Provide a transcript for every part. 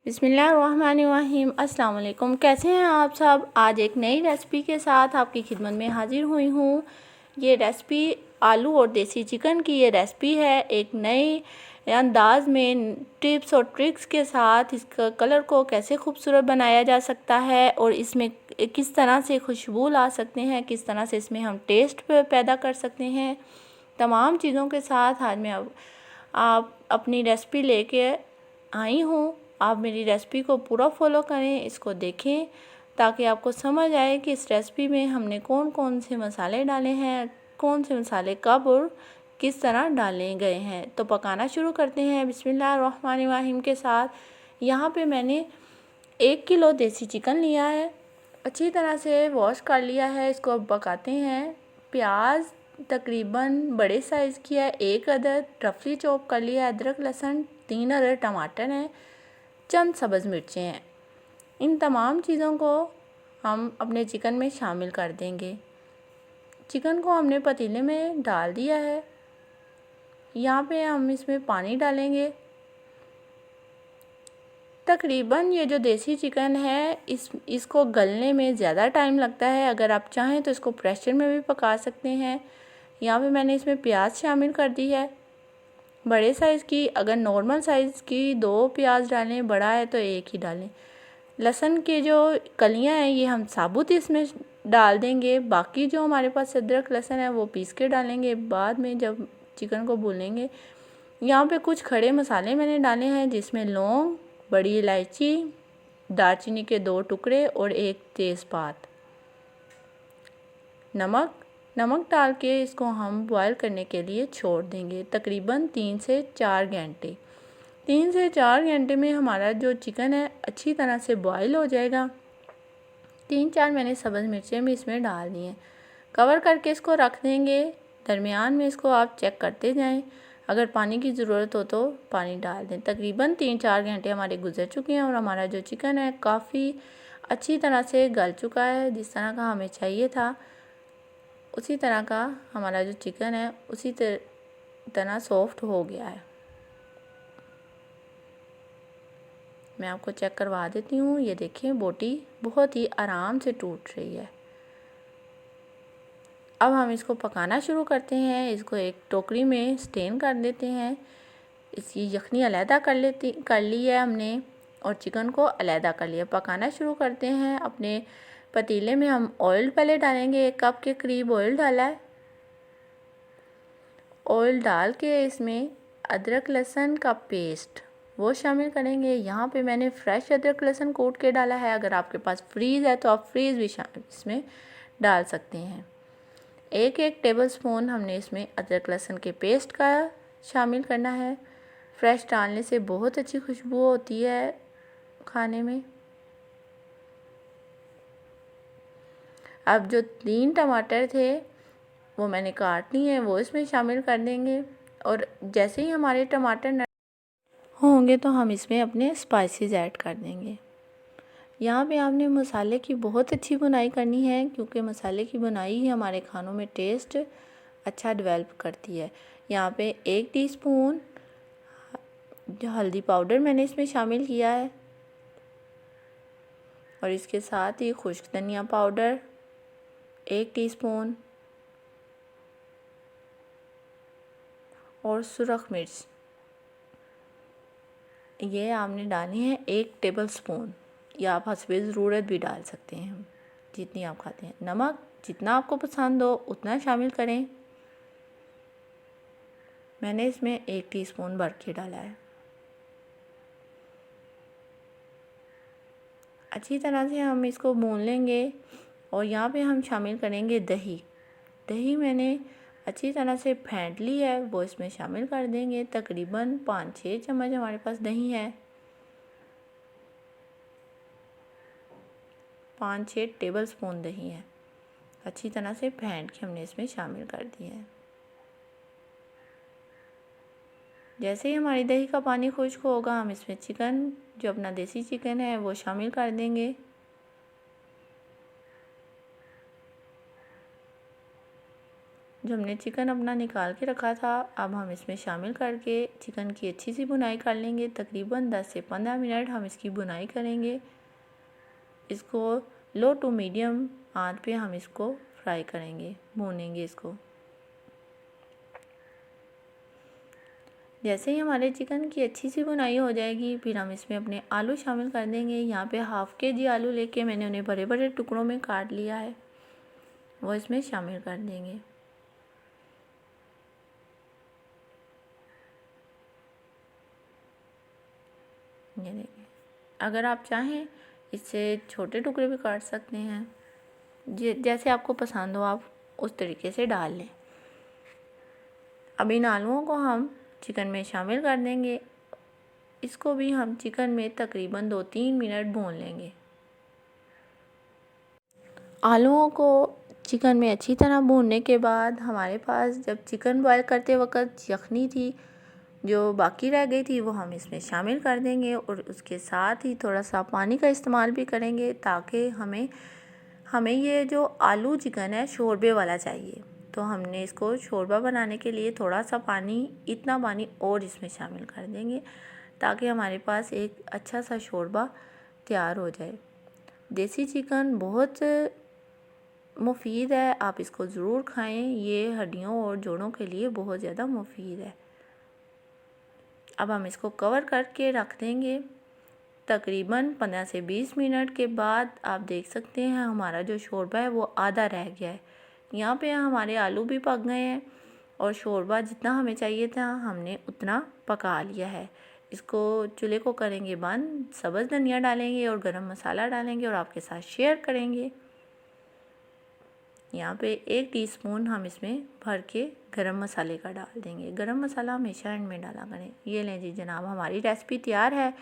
बिस्मिल्लाहिर्रहमानिर्रहीम। अस्सलाम वालेकुम। कैसे हैं आप सब। आज एक नई रेसिपी के साथ आपकी खिदमत में हाजिर हुई हूँ। ये रेसिपी आलू और देसी चिकन की ये रेसिपी है। एक नए अंदाज में टिप्स और ट्रिक्स के साथ इसका कलर को कैसे खूबसूरत बनाया जा सकता है और इसमें किस तरह से खुशबू ला सकते हैं, किस तरह से इसमें हम टेस्ट पैदा कर सकते हैं। तमाम चीज़ों के साथ आज मैं आप अपनी रेसिपी लेके आई हूँ। आप मेरी रेसिपी को पूरा फॉलो करें, इसको देखें ताकि आपको समझ आए कि इस रेसिपी में हमने कौन कौन से मसाले डाले हैं, कौन से मसाले कब और किस तरह डाले गए हैं। तो पकाना शुरू करते हैं बिस्मिल्लाहिर्रहमानिर्रहीम के साथ। यहाँ पे मैंने 1 किलो देसी चिकन लिया है, अच्छी तरह से वॉश कर लिया है। इसको अब पकाते हैं। प्याज तकरीबन बड़े साइज़ की है, 1 अदद रफली चॉप कर लिया। अदरक लहसुन 3 अदद टमाटर हैं, चंद सब्ज़ मिर्चें हैं। इन तमाम चीज़ों को हम अपने चिकन में शामिल कर देंगे। चिकन को हमने पतीले में डाल दिया है। यहाँ पे हम इसमें पानी डालेंगे। तकरीबन ये जो देसी चिकन है इसको गलने में ज़्यादा टाइम लगता है। अगर आप चाहें तो इसको प्रेशर में भी पका सकते हैं। यहाँ पे मैंने इसमें प्याज शामिल कर दी है, बड़े साइज़ की। अगर नॉर्मल साइज़ की 2 प्याज डालें, बड़ा है तो 1 ही डालें। लहसुन के जो कलियां हैं ये हम साबुत इसमें डाल देंगे। बाकी जो हमारे पास अदरक लहसुन है वो पीस के डालेंगे बाद में जब चिकन को भूनेंगे। यहाँ पे कुछ खड़े मसाले मैंने डाले हैं जिसमें लौंग, बड़ी इलायची, दालचीनी के 2 टुकड़े और 1 तेज़पात। नमक डाल के इसको हम बॉयल करने के लिए छोड़ देंगे तकरीबन 3 से 4 घंटे। 3 से 4 घंटे में हमारा जो चिकन है अच्छी तरह से बॉयल हो जाएगा। 3-4 मैंने सब्ज़ मिर्चें भी इसमें डाल दी हैं। कवर करके इसको रख देंगे। दरमियान में इसको आप चेक करते जाएं, अगर पानी की ज़रूरत हो तो पानी डाल दें। तकरीबन 3-4 घंटे हमारे गुजर चुके हैं और हमारा जो चिकन है काफ़ी अच्छी तरह से गल चुका है। जिस तरह का हमें चाहिए था उसी तरह का हमारा जो चिकन है उसी तरह सॉफ्ट हो गया है। मैं आपको चेक करवा देती हूँ। ये देखें, बोटी बहुत ही आराम से टूट रही है। अब हम इसको पकाना शुरू करते हैं। इसको एक टोकरी में स्टेन कर देते हैं। इसकी यखनी अलहदा कर ली है हमने और चिकन को अलहदा कर लिया। पकाना शुरू करते हैं। अपने पतीले में हम ऑयल पहले डालेंगे। 1 कप के करीब ऑयल डाला है। ऑयल डाल के इसमें अदरक लहसुन का पेस्ट वो शामिल करेंगे। यहाँ पे मैंने फ्रेश अदरक लहसुन कूट के डाला है। अगर आपके पास फ्रीज़ है तो आप फ्रीज़ भी इसमें डाल सकते हैं। 1 टेबल स्पून हमने इसमें अदरक लहसुन के पेस्ट का शामिल करना है। फ्रेश डालने से बहुत अच्छी खुशबू होती है खाने में। अब जो 3 टमाटर थे वो मैंने काट लिए हैं, वो इसमें शामिल कर देंगे। और जैसे ही हमारे टमाटर होंगे तो हम इसमें अपने स्पाइसेस ऐड कर देंगे। यहाँ पे आपने मसाले की बहुत अच्छी बुनाई करनी है क्योंकि मसाले की बुनाई ही हमारे खानों में टेस्ट अच्छा डेवलप करती है। यहाँ पे 1 टीस्पून जो हल्दी पाउडर मैंने इसमें शामिल किया है और इसके साथ ही खुश्क धनिया पाउडर 1 टीस्पून और सुरख मिर्च ये आपने डाली है 1 टेबल स्पून, या आप हस्बे ज़रूरत भी डाल सकते हैं जितनी आप खाते हैं। नमक जितना आपको पसंद हो उतना शामिल करें। मैंने इसमें 1 टीस्पून भर के डाला है। अच्छी तरह से हम इसको भून लेंगे और यहाँ पे हम शामिल करेंगे दही। दही मैंने अच्छी तरह से फेंट ली है, वो इसमें शामिल कर देंगे। तकरीबन 5-6 चम्मच हमारे पास दही है। 5-6 टेबल स्पून दही है। अच्छी तरह से फेंट के हमने इसमें शामिल कर दिया है। जैसे ही हमारी दही का पानी खुश्क होगा हम इसमें चिकन जो अपना देसी चिकन है वो शामिल कर देंगे। जो हमने चिकन अपना निकाल के रखा था, अब हम इसमें शामिल करके चिकन की अच्छी सी भुनाई कर लेंगे। तकरीबन 10 से 15 मिनट हम इसकी भुनाई करेंगे। इसको लो टू मीडियम आंच पे हम इसको फ्राई करेंगे, भूनेंगे इसको। जैसे ही हमारे चिकन की अच्छी सी भुनाई हो जाएगी, फिर हम इसमें अपने आलू शामिल कर देंगे। यहाँ पे हाफ़ kg आलू लेके मैंने उन्हें बड़े बड़े टुकड़ों में काट लिया है, वो इसमें शामिल कर देंगे। ये देखिए, अगर आप चाहें इससे छोटे टुकड़े भी काट सकते हैं, जैसे आपको पसंद हो आप उस तरीके से डाल लें। अब इन आलूओं को हम चिकन में शामिल कर देंगे। इसको भी हम चिकन में तकरीबन 2-3 मिनट भून लेंगे। आलूओं को चिकन में अच्छी तरह भूनने के बाद हमारे पास जब चिकन बॉयल करते वक्त यखनी थी जो बाकी रह गई थी, वो हम इसमें शामिल कर देंगे और उसके साथ ही थोड़ा सा पानी का इस्तेमाल भी करेंगे, ताकि हमें ये जो आलू चिकन है शोरबे वाला चाहिए। तो हमने इसको शोरबा बनाने के लिए थोड़ा सा पानी, इतना पानी और इसमें शामिल कर देंगे, ताकि हमारे पास एक अच्छा सा शोरबा तैयार हो जाए। देसी चिकन बहुत मुफीद है, आप इसको ज़रूर खाएं। ये हड्डियों और जोड़ों के लिए बहुत ज़्यादा मुफीद है। अब हम इसको कवर करके रख देंगे। तकरीबन 15 से 20 मिनट के बाद आप देख सकते हैं हमारा जो शोरबा है वो आधा रह गया है। यहाँ पे हमारे आलू भी पक गए हैं और शोरबा जितना हमें चाहिए था हमने उतना पका लिया है। इसको चूल्हे को करेंगे बंद, सब्ज़ धनिया डालेंगे और गरम मसाला डालेंगे और आपके साथ शेयर करेंगे। यहाँ पे 1 टीस्पून हम इसमें भर के गरम मसाले का डाल देंगे। गरम मसाला हमेशा एंड में डाला करें। ये लें जी जनाब, हमारी रेसिपी तैयार है।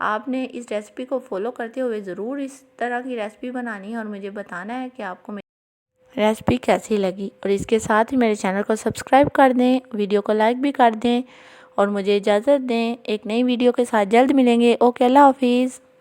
आपने इस रेसिपी को फॉलो करते हुए ज़रूर इस तरह की रेसिपी बनानी है और मुझे बताना है कि आपको मेरी रेसिपी कैसी लगी। और इसके साथ ही मेरे चैनल को सब्सक्राइब कर दें, वीडियो को लाइक भी कर दें और मुझे इजाज़त दें। एक नई वीडियो के साथ जल्द मिलेंगे। ओके, अल्लाह हाफिज़।